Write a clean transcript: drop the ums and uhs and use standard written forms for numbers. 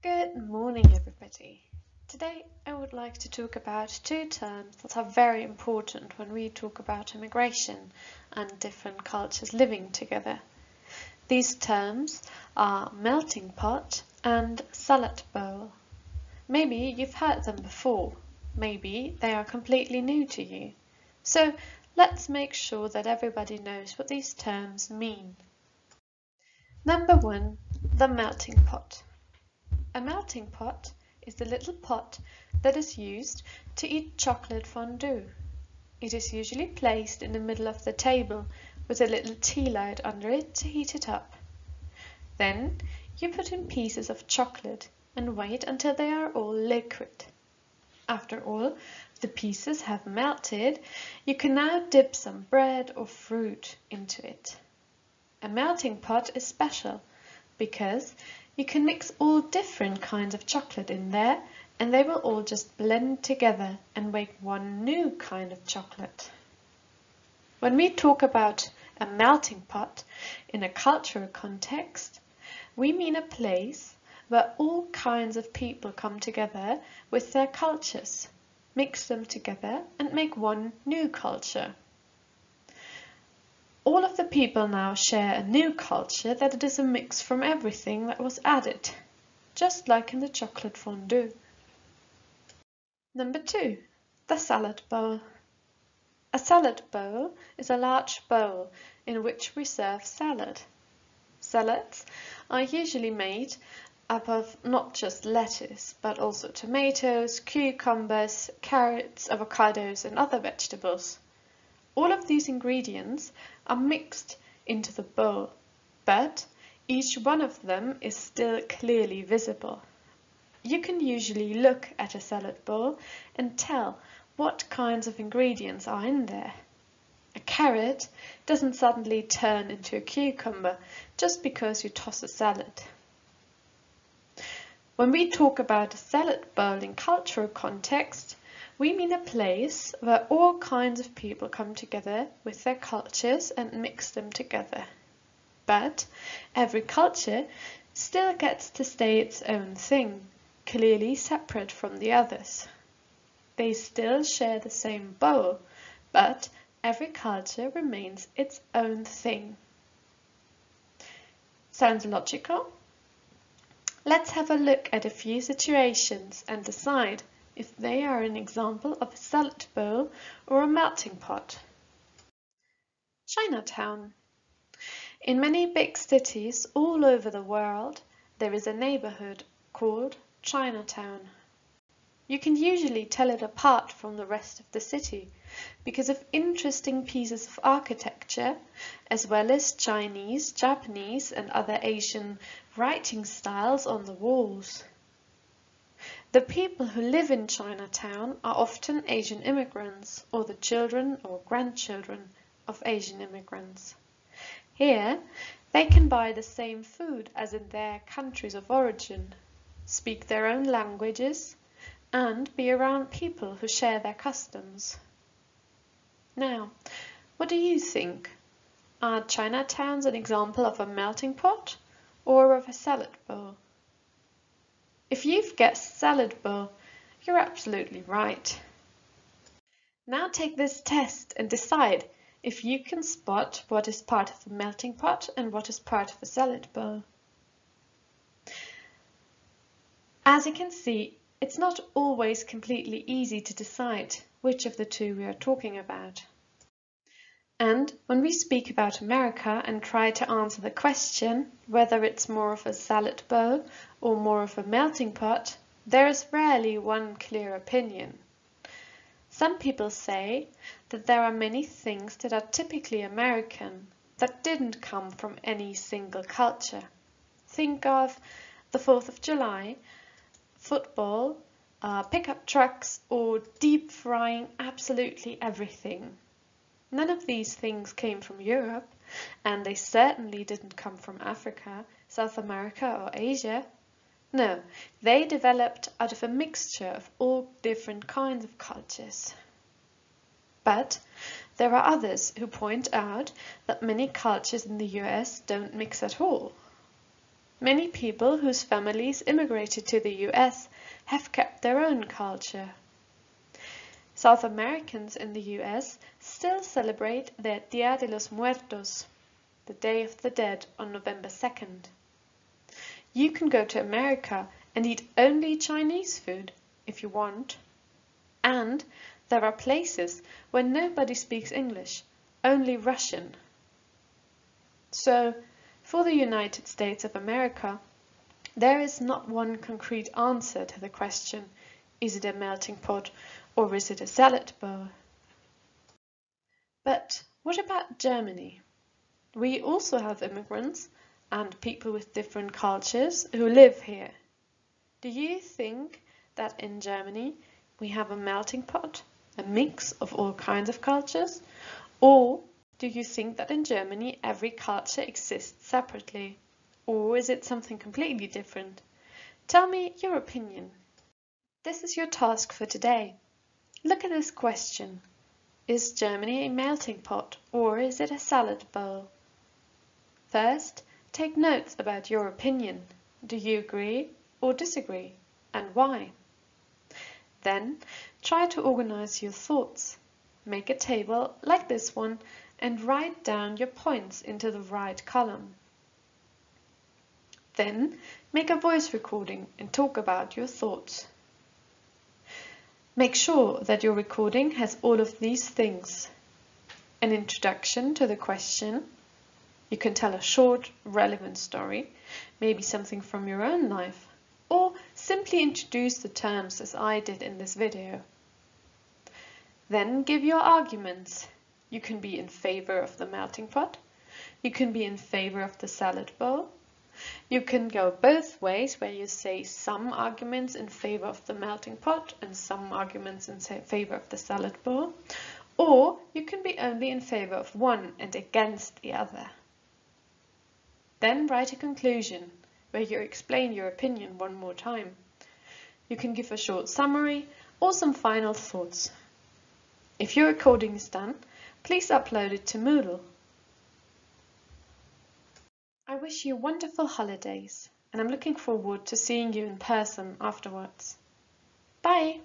Good morning, everybody. Today I would like to talk about two terms that are very important when we talk about immigration and different cultures living together. These terms are melting pot and salad bowl. Maybe you've heard them before, maybe they are completely new to you. So let's make sure that everybody knows what these terms mean. Number one, the melting pot. A melting pot is the little pot that is used to eat chocolate fondue. It is usually placed in the middle of the table with a little tea light under it to heat it up. Then you put in pieces of chocolate and wait until they are all liquid. After all the pieces have melted, you can now dip some bread or fruit into it. A melting pot is special because you can mix all different kinds of chocolate in there and they will all just blend together and make one new kind of chocolate. When we talk about a melting pot in a cultural context, we mean a place where all kinds of people come together with their cultures, mix them together and make one new culture. All of the people now share a new culture that it is a mix from everything that was added, just like in the chocolate fondue. Number two, the salad bowl. A salad bowl is a large bowl in which we serve salad. Salads are usually made up of not just lettuce, but also tomatoes, cucumbers, carrots, avocados, and other vegetables. All of these ingredients are mixed into the bowl, but each one of them is still clearly visible. You can usually look at a salad bowl and tell what kinds of ingredients are in there. A carrot doesn't suddenly turn into a cucumber just because you toss a salad. When we talk about a salad bowl in cultural context, we mean a place where all kinds of people come together with their cultures and mix them together. But every culture still gets to stay its own thing, clearly separate from the others. They still share the same bowl, but every culture remains its own thing. Sounds logical? Let's have a look at a few situations and decide if they are an example of a salad bowl or a melting pot. Chinatown. In many big cities all over the world, there is a neighborhood called Chinatown. You can usually tell it apart from the rest of the city because of interesting pieces of architecture, as well as Chinese, Japanese, and other Asian writing styles on the walls. The people who live in Chinatown are often Asian immigrants or the children or grandchildren of Asian immigrants. Here, they can buy the same food as in their countries of origin, speak their own languages, and be around people who share their customs. Now, what do you think? Are Chinatowns an example of a melting pot or of a salad bowl? If you've guessed salad bowl, you're absolutely right. Now take this test and decide if you can spot what is part of a melting pot and what is part of a salad bowl. As you can see, it's not always completely easy to decide which of the two we are talking about. And when we speak about America and try to answer the question whether it's more of a salad bowl or more of a melting pot, there is rarely one clear opinion. Some people say that there are many things that are typically American that didn't come from any single culture. Think of the 4th of July, football, pickup trucks, or deep frying absolutely everything. None of these things came from Europe, and they certainly didn't come from Africa, South America, or Asia. No, they developed out of a mixture of all different kinds of cultures. But there are others who point out that many cultures in the US don't mix at all. Many people whose families immigrated to the US have kept their own culture. South Americans in the US still celebrate their Dia de los Muertos, the Day of the Dead, on November 2nd. You can go to America and eat only Chinese food if you want. And there are places where nobody speaks English, only Russian. So, for the United States of America, there is not one concrete answer to the question, is it a melting pot or is it a salad bowl? But what about Germany? We also have immigrants and people with different cultures who live here. Do you think that in Germany we have a melting pot, a mix of all kinds of cultures? Or do you think that in Germany every culture exists separately? Or is it something completely different? Tell me your opinion. This is your task for today. Look at this question. Is Germany a melting pot or is it a salad bowl? First, take notes about your opinion. Do you agree or disagree, and why? Then, try to organize your thoughts. Make a table like this one and write down your points into the right column. Then, make a voice recording and talk about your thoughts. Make sure that your recording has all of these things: an introduction to the question. You can tell a short, relevant story, maybe something from your own life, or simply introduce the terms as I did in this video. Then give your arguments. You can be in favor of the melting pot. You can be in favor of the salad bowl. You can go both ways, where you say some arguments in favor of the melting pot and some arguments in favor of the salad bowl. Or you can be only in favor of one and against the other. Then write a conclusion, where you explain your opinion one more time. You can give a short summary or some final thoughts. If your recording is done, please upload it to Moodle. I wish you wonderful holidays, and I'm looking forward to seeing you in person afterwards. Bye!